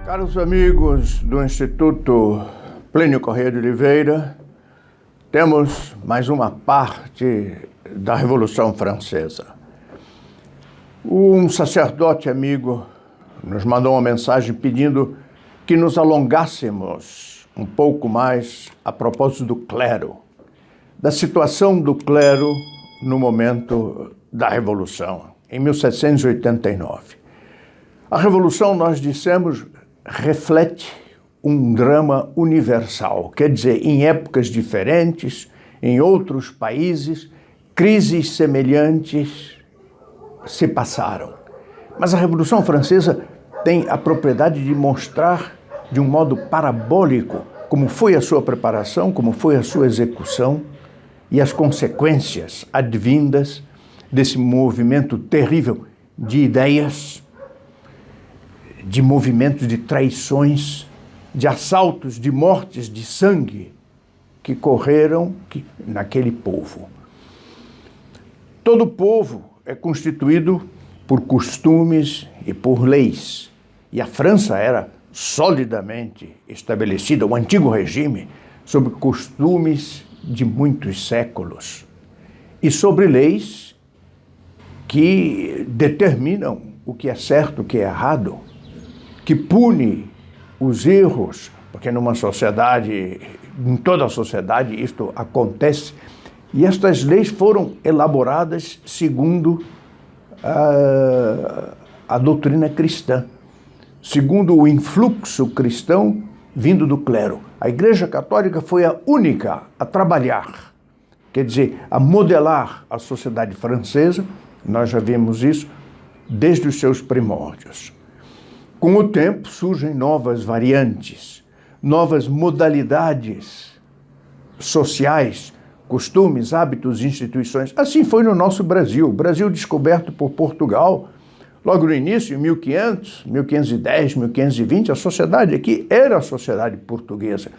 Caros amigos do Instituto Plínio Corrêa de Oliveira, temos mais uma parte da Revolução Francesa. Um sacerdote amigo nos mandou uma mensagem pedindo que nos alongássemos um pouco mais a propósito do clero, da situação do clero no momento da Revolução, em 1789. A Revolução, nós dissemos, reflete um drama universal, quer dizer, em épocas diferentes, em outros países, crises semelhantes se passaram. Mas a Revolução Francesa tem a propriedade de mostrar de um modo parabólico como foi a sua preparação, como foi a sua execução e as consequências advindas desse movimento terrível de ideias, de movimentos de traições, de assaltos, de mortes, de sangue que correram naquele povo. Todo povo é constituído por costumes e por leis. E a França era solidamente estabelecida, o antigo regime, sobre costumes de muitos séculos e sobre leis que determinam o que é certo, o que é errado, que pune os erros, porque numa sociedade, em toda a sociedade, isto acontece. E estas leis foram elaboradas segundo a doutrina cristã, segundo o influxo cristão vindo do clero. A Igreja Católica foi a única a trabalhar, quer dizer, a modelar a sociedade francesa. Nós já vimos isso desde os seus primórdios. Com o tempo surgem novas variantes, novas modalidades sociais, costumes, hábitos, instituições. Assim foi no nosso Brasil. O Brasil descoberto por Portugal, logo no início, em 1500, 1510, 1520, a sociedade aqui era a sociedade portuguesa,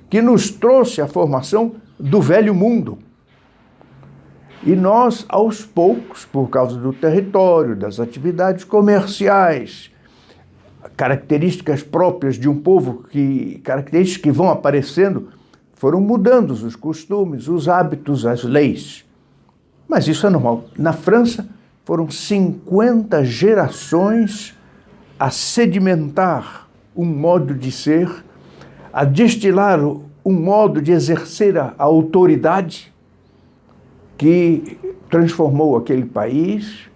que nos trouxe a formação do velho mundo. E nós, aos poucos, por causa do território, das atividades comerciais, características próprias de um povo, características que vão aparecendo, foram mudando os costumes, os hábitos, as leis. Mas isso é normal. Na França, foram 50 gerações a sedimentar um modo de ser, a destilar um modo de exercer a autoridade que transformou aquele país,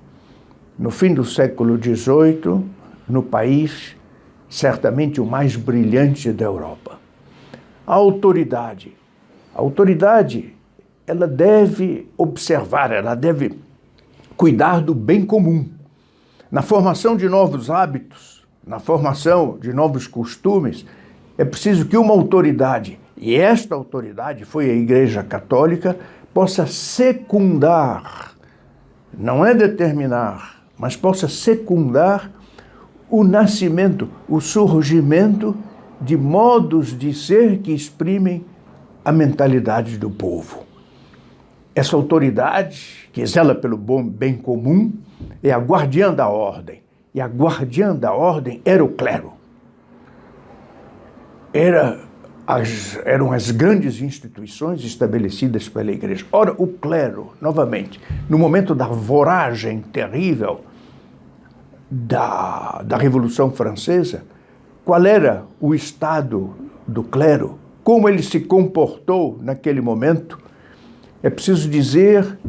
no fim do século XVIII, no país certamente o mais brilhante da Europa. A autoridade, ela deve observar, ela deve cuidar do bem comum. Na formação de novos hábitos, na formação de novos costumes, é preciso que uma autoridade, e esta autoridade foi a Igreja Católica, possa secundar, não é determinar, mas possa secundar o nascimento, o surgimento de modos de ser que exprimem a mentalidade do povo. Essa autoridade, que zela pelo bem comum, é a guardiã da ordem. E a guardiã da ordem era o clero. Eram as grandes instituições estabelecidas pela Igreja. Ora, o clero, novamente, no momento da voragem terrível da Revolução Francesa, qual era o estado do clero, como ele se comportou naquele momento? É preciso dizer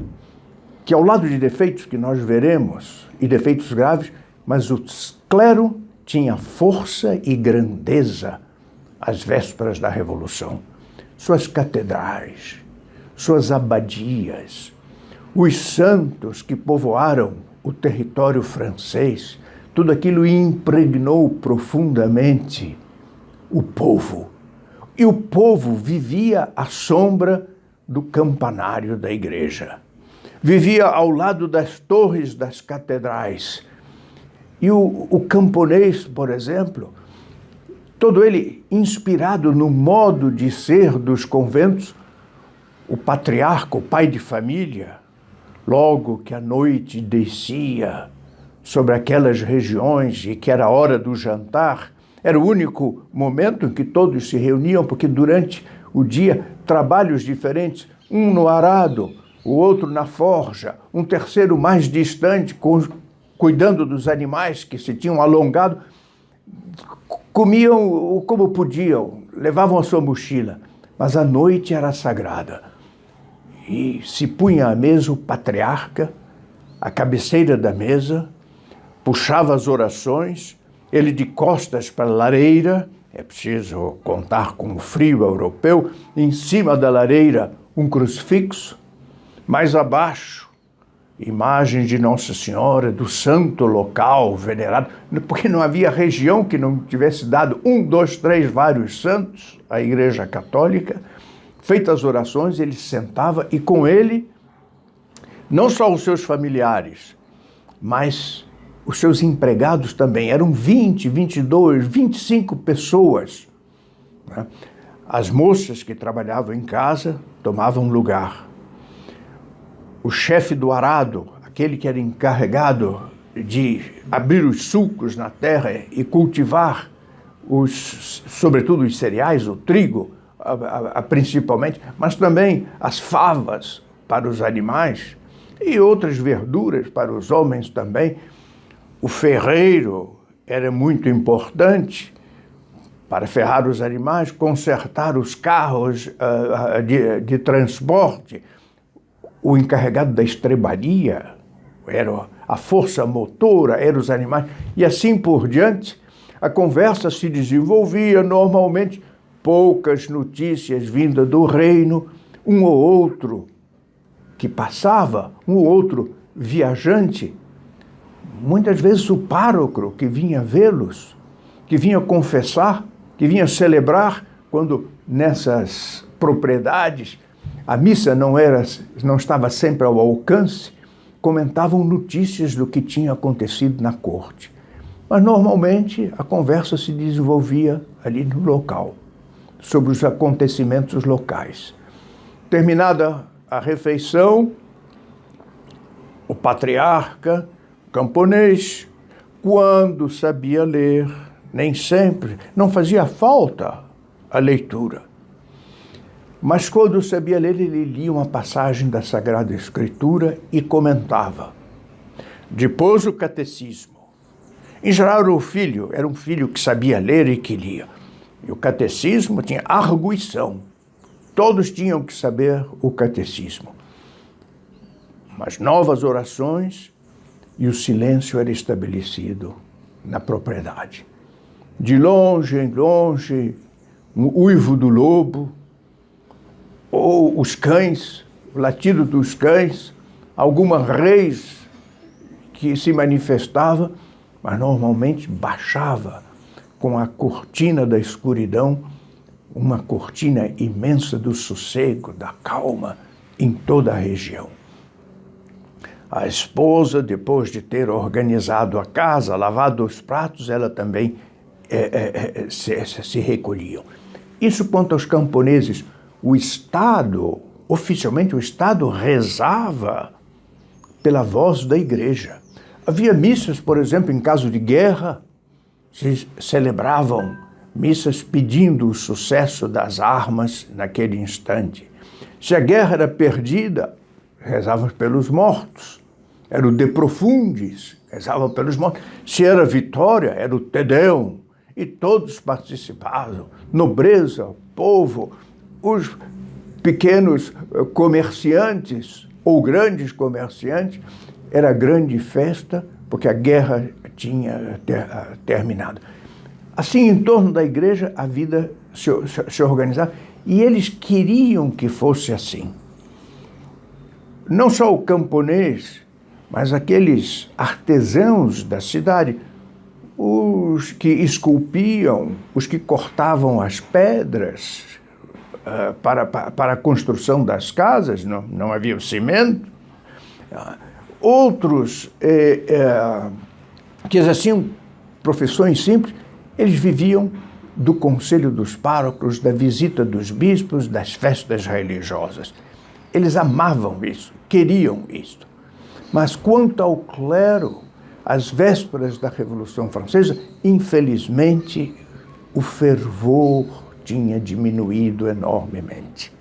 que, ao lado de defeitos que nós veremos, e defeitos graves, mas o clero tinha força e grandeza às vésperas da Revolução. Suas catedrais, suas abadias, os santos que povoaram o território francês, tudo aquilo impregnou profundamente o povo. E o povo vivia à sombra do campanário da igreja. Vivia ao lado das torres das catedrais. E o camponês, por exemplo, todo ele inspirado no modo de ser dos conventos, o patriarca, o pai de família, logo que a noite descia sobre aquelas regiões e que era hora do jantar, Era o único momento em que todos se reuniam, porque durante o dia, trabalhos diferentes, um no arado, o outro na forja, um terceiro mais distante, cuidando dos animais que se tinham alongado, comiam como podiam, levavam a sua mochila, mas a noite era sagrada. E se punha à mesa o patriarca, à cabeceira da mesa, puxava as orações, ele de costas para a lareira, é preciso contar com o frio europeu, em cima da lareira um crucifixo, mais abaixo, imagem de Nossa Senhora, do santo local venerado, porque não havia região que não tivesse dado 1, 2, 3, vários santos, a Igreja Católica. Feitas as orações, ele sentava e com ele, não só os seus familiares, mas os seus empregados também. Eram 20, 22, 25 pessoas. As moças que trabalhavam em casa tomavam lugar. O chefe do arado, aquele que era encarregado de abrir os sulcos na terra e cultivar, sobretudo os cereais, o trigo, principalmente, mas também as favas para os animais e outras verduras para os homens também. O ferreiro era muito importante para ferrar os animais, consertar os carros de transporte. O encarregado da estrebaria era a força motora, eram os animais, e assim por diante. A conversa se desenvolvia normalmente, poucas notícias vindas do reino, um ou outro que passava, um ou outro viajante, muitas vezes o pároco que vinha vê-los, que vinha confessar, que vinha celebrar, quando nessas propriedades a missa não estava sempre ao alcance, comentavam notícias do que tinha acontecido na corte. Mas normalmente a conversa se desenvolvia ali no local, sobre os acontecimentos locais. Terminada a refeição, o patriarca camponês, quando sabia ler, nem sempre, não fazia falta a leitura. Mas quando sabia ler, ele lia uma passagem da Sagrada Escritura e comentava. Depois o catecismo. Em geral era um filho que sabia ler e que lia. E o catecismo tinha arguição. Todos tinham que saber o catecismo. Mas novas orações e o silêncio era estabelecido na propriedade. De longe em longe, o uivo do lobo, ou os cães, o latido dos cães, alguma reis que se manifestava, mas normalmente baixava com a cortina da escuridão, uma cortina imensa do sossego, da calma em toda a região. A esposa, depois de ter organizado a casa, lavado os pratos, ela também se recolhia. Isso quanto aos camponeses. O Estado, oficialmente o Estado rezava pela voz da igreja. Havia missas, por exemplo, em caso de guerra, se celebravam missas pedindo o sucesso das armas naquele instante. Se a guerra era perdida, rezavam pelos mortos. Era o De Profundis, rezavam pelos mortos. Se era vitória, era o Te Deum. E todos participavam. Nobreza, povo, os pequenos comerciantes ou grandes comerciantes, era grande festa, porque a guerra tinha terminado. Assim, em torno da igreja, a vida se organizava, e eles queriam que fosse assim. Não só o camponês, mas aqueles artesãos da cidade, os que esculpiam, os que cortavam as pedras para a construção das casas, não havia o cimento. Outros que exerciam profissões simples, eles viviam do conselho dos párocos, da visita dos bispos, das festas religiosas. Eles amavam isso, queriam isso. Mas quanto ao clero, às vésperas da Revolução Francesa, infelizmente o fervor tinha diminuído enormemente.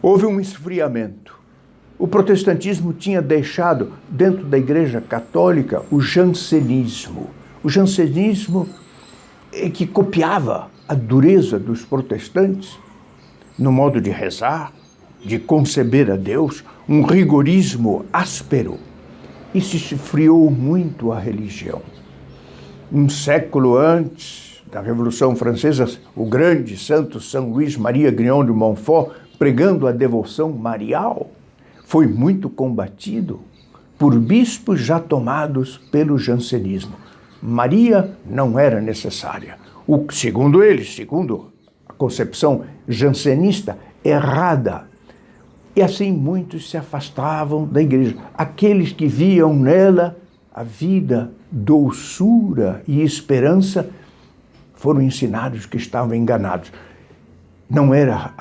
Houve um esfriamento. O protestantismo tinha deixado dentro da Igreja Católica o jansenismo. O jansenismo que copiava a dureza dos protestantes no modo de rezar, de conceber a Deus, um rigorismo áspero. E se esfriou muito a religião. Um século antes da Revolução Francesa, o grande santo São Luís Maria Grignon de Montfort, pregando a devoção marial, foi muito combatido por bispos já tomados pelo jansenismo. Maria não era necessária. Segundo eles, segundo a concepção jansenista errada. E assim muitos se afastavam da igreja. Aqueles que viam nela a vida, doçura e esperança foram ensinados que estavam enganados. Não era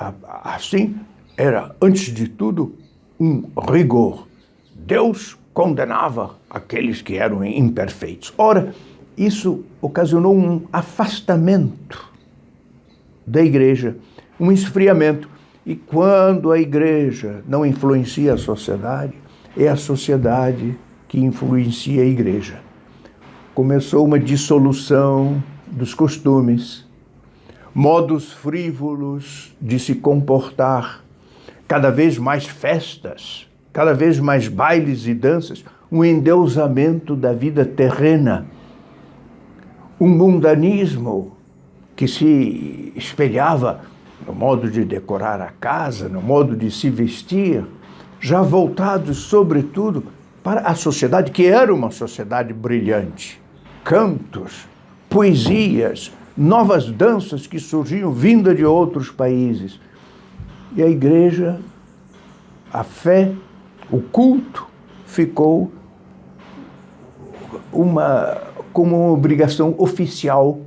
assim, era, antes de tudo, um rigor. Deus condenava aqueles que eram imperfeitos. Ora, isso ocasionou um afastamento da igreja, um esfriamento. E quando a igreja não influencia a sociedade, é a sociedade que influencia a igreja. Começou uma dissolução dos costumes, modos frívolos de se comportar, cada vez mais festas, cada vez mais bailes e danças, um endeusamento da vida terrena, um mundanismo que se espelhava no modo de decorar a casa, no modo de se vestir, já voltados, sobretudo, para a sociedade, que era uma sociedade brilhante. Cantos, poesias, novas danças que surgiam vinda de outros países. E a igreja, a fé, o culto, ficou como uma obrigação oficial,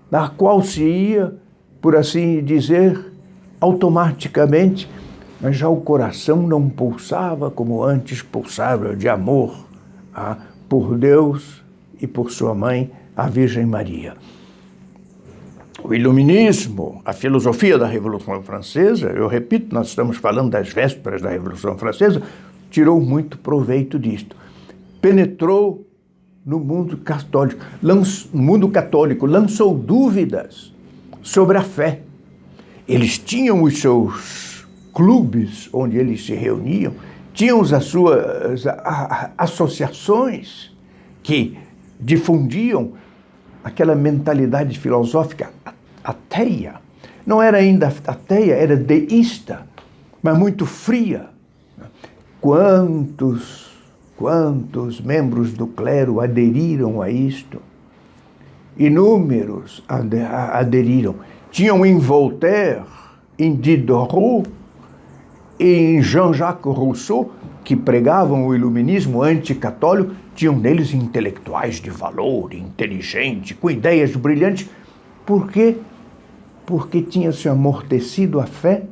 na qual se ia, por assim dizer, automaticamente, mas já o coração não pulsava como antes pulsava de amor por Deus e por sua mãe, a Virgem Maria. O iluminismo, a filosofia da Revolução Francesa, eu repito, nós estamos falando das vésperas da Revolução Francesa, tirou muito proveito disto. Penetrou no mundo católico, lançou dúvidas sobre a fé. Eles tinham os seus clubes onde eles se reuniam, tinham as suas associações que difundiam aquela mentalidade filosófica ateia. Não era ainda ateia, era deísta, mas muito fria. Quantos membros do clero aderiram a isto? Inúmeros aderiram. Tinham em Voltaire, em Diderot, em Jean-Jacques Rousseau, que pregavam o iluminismo anticatólico, tinham neles intelectuais de valor, inteligente, com ideias brilhantes. Por quê? Porque tinha se amortecido a fé,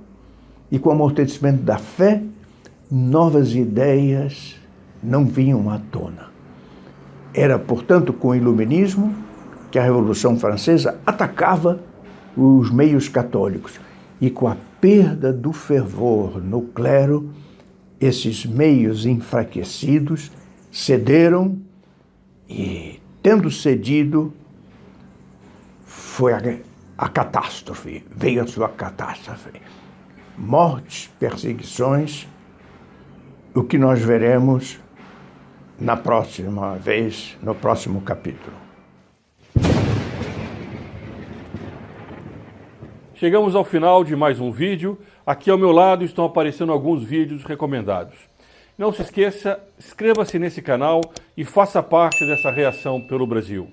e com o amortecimento da fé, novas ideias não vinham à tona. Era, portanto, com o iluminismo que a Revolução Francesa atacava os meios católicos. E com a perda do fervor no clero, esses meios enfraquecidos cederam e, tendo cedido, foi a catástrofe, veio a sua catástrofe. Mortes, perseguições, o que nós veremos na próxima vez, no próximo capítulo. Chegamos ao final de mais um vídeo. Aqui ao meu lado estão aparecendo alguns vídeos recomendados. Não se esqueça, inscreva-se nesse canal e faça parte dessa reação pelo Brasil.